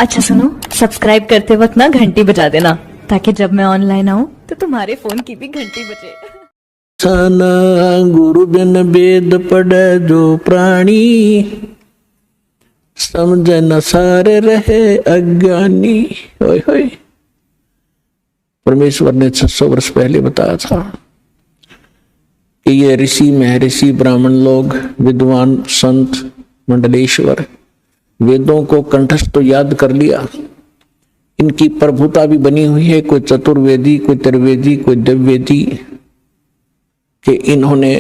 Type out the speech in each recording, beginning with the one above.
अच्छा सुनो, सब्सक्राइब करते वक्त ना घंटी बजा देना, ताकि जब मैं ऑनलाइन आऊं तो तुम्हारे फोन की भी घंटी बजे। साना गुरु बिन वेद पढ़े जो प्राणी, समझ न सारे रहे अज्ञानी। होय होय। परमेश्वर ने 600 वर्ष पहले बताया था कि ये ऋषि महर्षि ब्राह्मण लोग, विद्वान संत मंडलेश्वर वेदों को कंठस्थ तो याद कर लिया, इनकी प्रभुता भी बनी हुई है। कोई चतुर्वेदी, कोई त्रिवेदी, कोई दिव्यवेदी कि इन्होंने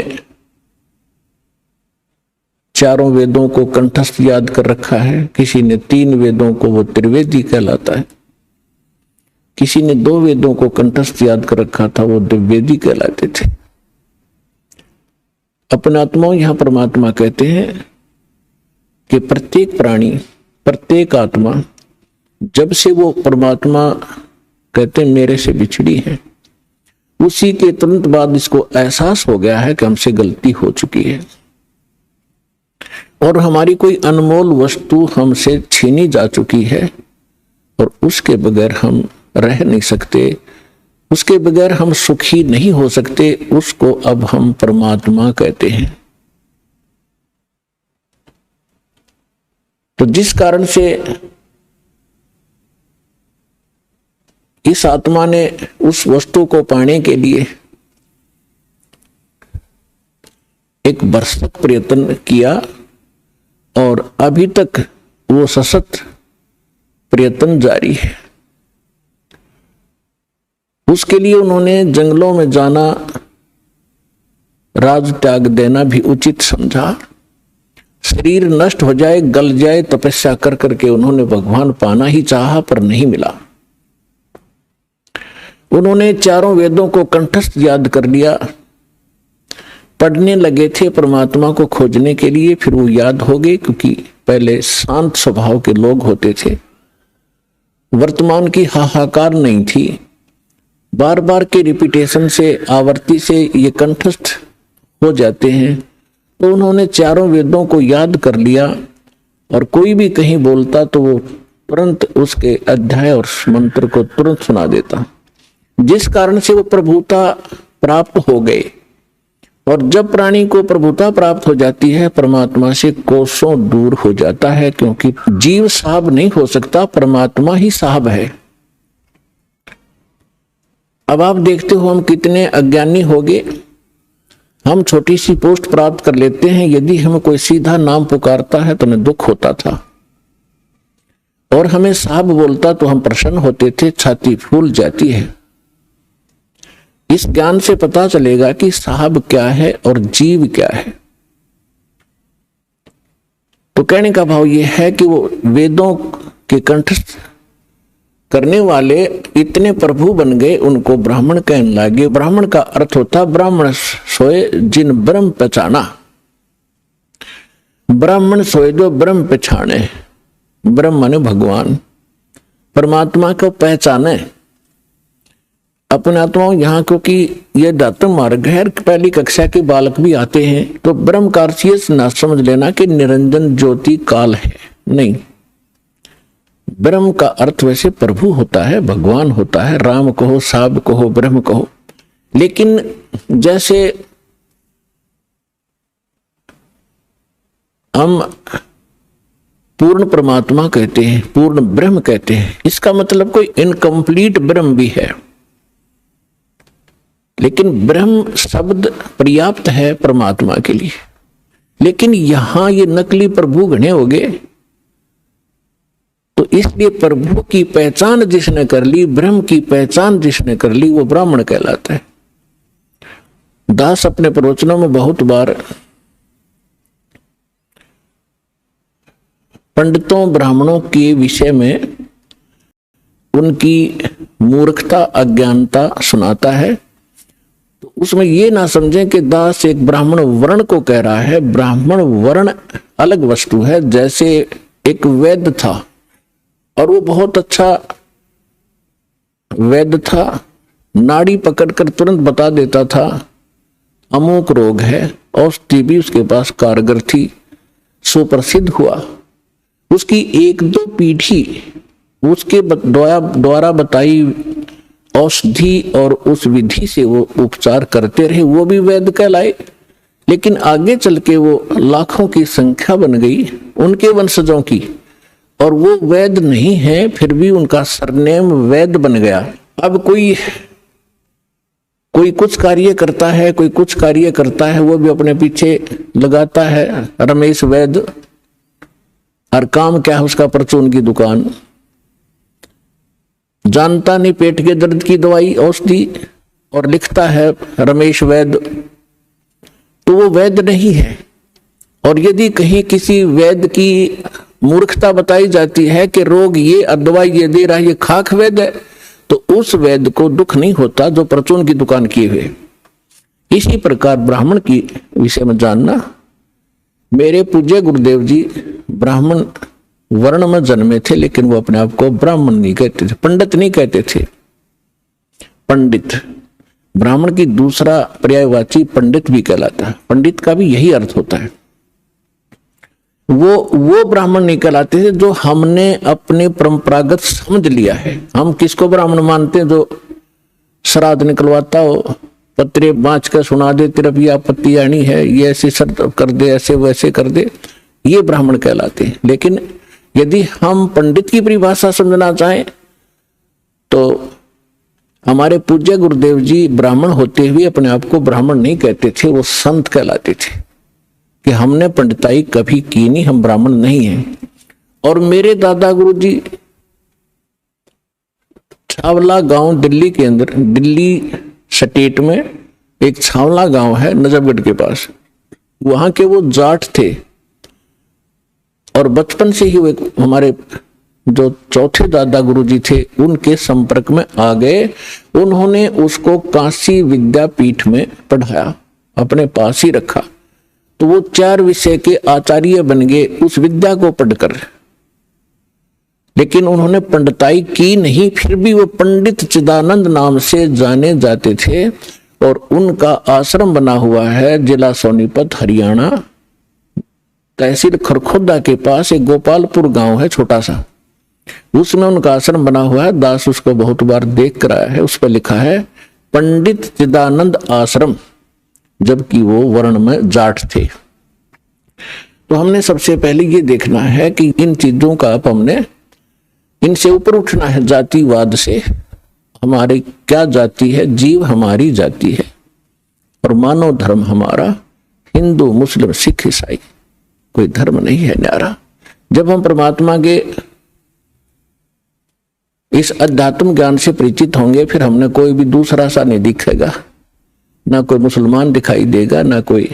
चारों वेदों को कंठस्थ याद कर रखा है। किसी ने 3 वेदों को, वो त्रिवेदी कहलाता है। किसी ने 2 वेदों को कंठस्थ याद कर रखा था, वो दिव्यवेदी कहलाते थे। अपने आत्माओं यहां परमात्मा कहते हैं कि प्रत्येक प्राणी, प्रत्येक आत्मा, जब से वो परमात्मा कहते हैं मेरे से बिछड़ी है, उसी के तुरंत बाद इसको एहसास हो गया है कि हमसे गलती हो चुकी है और हमारी कोई अनमोल वस्तु हमसे छीनी जा चुकी है और उसके बगैर हम रह नहीं सकते, उसके बगैर हम सुखी नहीं हो सकते। उसको अब हम परमात्मा कहते हैं। तो जिस कारण से इस आत्मा ने उस वस्तु को पाने के लिए एक भरसक प्रयत्न किया और अभी तक वो सशक्त प्रयत्न जारी है। उसके लिए उन्होंने जंगलों में जाना, राज त्याग देना भी उचित समझा। शरीर नष्ट हो जाए, गल जाए, तपस्या कर करके उन्होंने भगवान पाना ही चाहा पर नहीं मिला। उन्होंने चारों वेदों को कंठस्थ याद कर लिया, पढ़ने लगे थे परमात्मा को खोजने के लिए। फिर वो याद हो गए, क्योंकि पहले शांत स्वभाव के लोग होते थे, वर्तमान की हाहाकार नहीं थी। बार बार के रिपीटेशन से, आवर्ती से ये कंठस्थ हो जाते हैं। तो उन्होंने चारों वेदों को याद कर लिया और कोई भी कहीं बोलता तो वो तुरंत उसके अध्याय और मंत्र को तुरंत सुना देता, जिस कारण से वो प्रभुता प्राप्त हो गए। और जब प्राणी को प्रभुता प्राप्त हो जाती है, परमात्मा से कोसों दूर हो जाता है, क्योंकि जीव साहब नहीं हो सकता, परमात्मा ही साहब है। अब आप देखते हो हम कितने अज्ञानी हो गए। हम छोटी सी पोस्ट प्राप्त कर लेते हैं, यदि हमें कोई सीधा नाम पुकारता है तो हमें दुख होता था, और हमें साहब बोलता तो हम प्रसन्न होते थे, छाती फूल जाती है। इस ज्ञान से पता चलेगा कि साहब क्या है और जीव क्या है। तो कहने का भाव यह है कि वो वेदों के कंठस्थ करने वाले इतने प्रभु बन गए, उनको ब्राह्मण कहने लगे। ब्राह्मण का अर्थ होता ब्राह्मण सोए जिन ब्रह्म पहचाना। ब्राह्मण सोए जो ब्रह्म पहचाने। ब्रह्म माने भगवान, परमात्मा को पहचाने। अपने आत्माओं यहाँ, क्योंकि यह दातम मार्ग है, पहली कक्षा के बालक भी आते हैं, तो ब्रह्म का अर्थ ये ना समझ लेना कि निरंजन ज्योति काल है, नहीं। ब्रह्म का अर्थ वैसे प्रभु होता है, भगवान होता है, राम कहो, साब कहो, ब्रह्म कहो। लेकिन जैसे हम पूर्ण परमात्मा कहते हैं, पूर्ण ब्रह्म कहते हैं, इसका मतलब कोई इनकम्प्लीट ब्रह्म भी है। लेकिन ब्रह्म शब्द पर्याप्त है परमात्मा के लिए। लेकिन यहां ये नकली प्रभु घने हो गए, तो इसलिए प्रभु की पहचान जिसने कर ली, ब्रह्म की पहचान जिसने कर ली, वो ब्राह्मण कहलाता है। दास अपने प्रवचनों में बहुत बार पंडितों ब्राह्मणों के विषय में उनकी मूर्खता, अज्ञानता सुनाता है। तो उसमें ये ना समझें कि दास एक ब्राह्मण वर्ण को कह रहा है। ब्राह्मण वर्ण अलग वस्तु है। जैसे एक वैद्य था और वो बहुत अच्छा वैद्य था, नाड़ी पकड़कर तुरंत बता देता था अमुक रोग है, औषधि भी उसके पास कारगर थी, सुप्रसिद्ध हुआ। उसकी 1-2 पीढ़ी उसके द्वारा बताई औषधि और उस विधि से वो उपचार करते रहे, वो भी वैद्य कहलाए। लेकिन आगे चल के वो लाखों की संख्या बन गई उनके वंशजों की, और वो वैद्य नहीं है, फिर भी उनका सरनेम वैद्य बन गया। अब कोई कुछ कार्य करता है, कोई कुछ कार्य करता है, वो भी अपने पीछे लगाता है रमेश वैद्य, और काम क्या है उसका, परचून की दुकान। जानता नहीं पेट के दर्द की दवाई औषधि, और लिखता है रमेश वैद्य, तो वो वैद्य नहीं है। और यदि कहीं किसी वैद्य की मूर्खता बताई जाती है कि रोग ये और दवाई ये दे रहा है, ये खाक वैद्य है, तो उस वैद्य को दुख नहीं होता जो परचून की दुकान किए हुए। इसी प्रकार ब्राह्मण की विषय में जानना, मेरे पूज्य गुरुदेव जी ब्राह्मण वर्ण में जन्मे थे, लेकिन वो अपने आप को ब्राह्मण नहीं कहते थे, पंडित नहीं कहते थे, पंडित। ब्राह्मण की दूसरा पर्यायवाची पंडित भी कहलाता है, पंडित का भी यही अर्थ होता है। वो ब्राह्मण नहीं कहलाते थे जो हमने अपने परंपरागत समझ लिया है। हम किसको ब्राह्मण मानते हैं? जो श्राद्ध निकलवाता हो, पत्रे बाँच कर सुना दे, तेरा भी आपत्ति आनी है, ये ऐसे शर्त कर दे, ऐसे वैसे कर दे, ये ब्राह्मण कहलाते हैं। लेकिन यदि हम पंडित की परिभाषा समझना चाहें तो हमारे पूज्य गुरुदेव जी ब्राह्मण होते हुए अपने आप को ब्राह्मण नहीं कहते थे, वो संत कहलाते थे कि हमने पंडिताई कभी की नहीं, हम ब्राह्मण नहीं हैं। और मेरे दादा गुरु जी छावला गांव दिल्ली के अंदर, दिल्ली स्टेट में एक छावला गांव है नजफगढ़ के पास, वहां के वो जाट थे। और बचपन से ही वो हमारे जो चौथे दादा गुरुजी थे उनके संपर्क में आ गए। उन्होंने उसको काशी विद्यापीठ में पढ़ाया, अपने पास ही रखा, तो वो 4 विषय के आचार्य बन गए उस विद्या को पढ़कर। लेकिन उन्होंने पंडिताई की नहीं, फिर भी वो पंडित चिदानंद नाम से जाने जाते थे। और उनका आश्रम बना हुआ है जिला सोनीपत हरियाणा, तहसील खरखोदा के पास एक गोपालपुर गांव है छोटा सा, उसमें उनका आश्रम बना हुआ है। दास उसको बहुत बार देख कर आया है, उस पर लिखा है पंडित चिदानंद आश्रम, जबकि वो वर्ण में जाट थे। तो हमने सबसे पहले ये देखना है कि इन चीजों का अब हमने इनसे ऊपर उठना है, जातिवाद से। हमारी क्या जाति है? जीव हमारी जाति है, और मानव धर्म हमारा हिंदू मुस्लिम सिख ईसाई, कोई धर्म नहीं है न्यारा। जब हम परमात्मा के इस अध्यात्म ज्ञान से परिचित होंगे, फिर हमने कोई भी दूसरा सा नहीं दिखेगा, ना कोई मुसलमान दिखाई देगा, ना कोई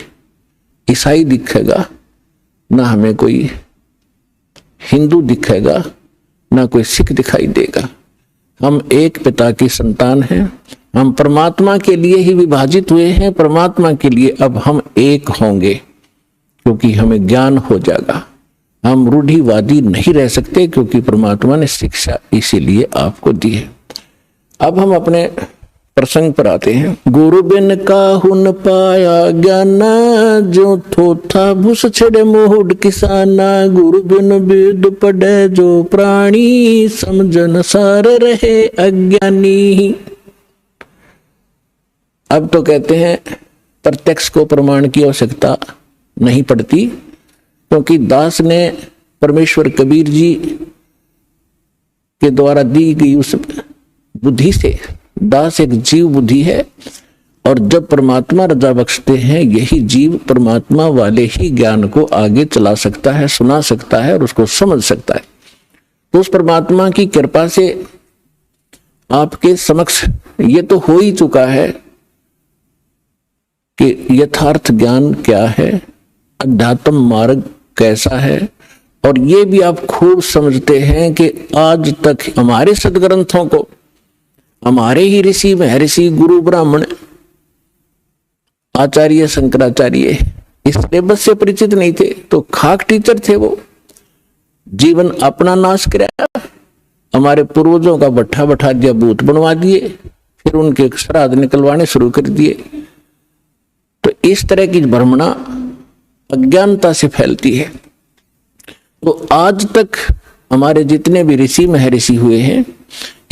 ईसाई दिखेगा, ना हमें कोई हिंदू दिखेगा, ना कोई सिख दिखाई देगा। हम एक पिता की संतान हैं, हम परमात्मा के लिए ही विभाजित हुए हैं, परमात्मा के लिए अब हम एक होंगे, क्योंकि हमें ज्ञान हो जाएगा। हम रूढ़िवादी नहीं रह सकते, क्योंकि परमात्मा ने शिक्षा इसीलिए आपको दी है। अब हम अपने प्रसंग पर आते हैं। गुरु बिन काहू न पाया ज्ञाना, जो थोथा भूस छड़े मोहुड किसाना। गुरु बिन वेद पढ़े जो प्राणी, समझन सार रहे अज्ञानी। अब तो कहते हैं प्रत्यक्ष को प्रमाण की आवश्यकता नहीं पड़ती, क्योंकि दास ने परमेश्वर कबीर जी के द्वारा दी गई उस बुद्धि से, दास एक जीव बुद्धि है, और जब परमात्मा रजा बख्शते हैं, यही जीव परमात्मा वाले ही ज्ञान को आगे चला सकता है, सुना सकता है और उसको समझ सकता है। तो उस परमात्मा की कृपा से आपके समक्ष ये तो हो ही चुका है कि यथार्थ ज्ञान क्या है, अध्यात्म मार्ग कैसा है, और ये भी आप खूब समझते हैं कि आज तक हमारे सदग्रंथों को हमारे ही ऋषि महर्षि गुरु ब्राह्मण आचार्य शंकराचार्य इस सिलेबस से परिचित नहीं थे, तो खाक टीचर थे। वो जीवन अपना नाश कराया, हमारे पूर्वजों का बट्ठा बैठा दिया, भूत बनवा दिए, फिर उनके श्राद्ध निकलवाने शुरू कर दिए। तो इस तरह की भ्रमणा अज्ञानता से फैलती है। तो आज तक हमारे जितने भी ऋषि महर्षि हुए हैं,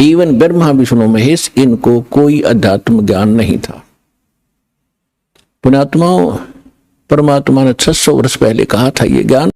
इवन ब्रह्मा विष्णु महेश, इनको कोई अध्यात्म ज्ञान नहीं था। पुण्यात्माओं, परमात्मा ने 600 वर्ष पहले कहा था ये ज्ञान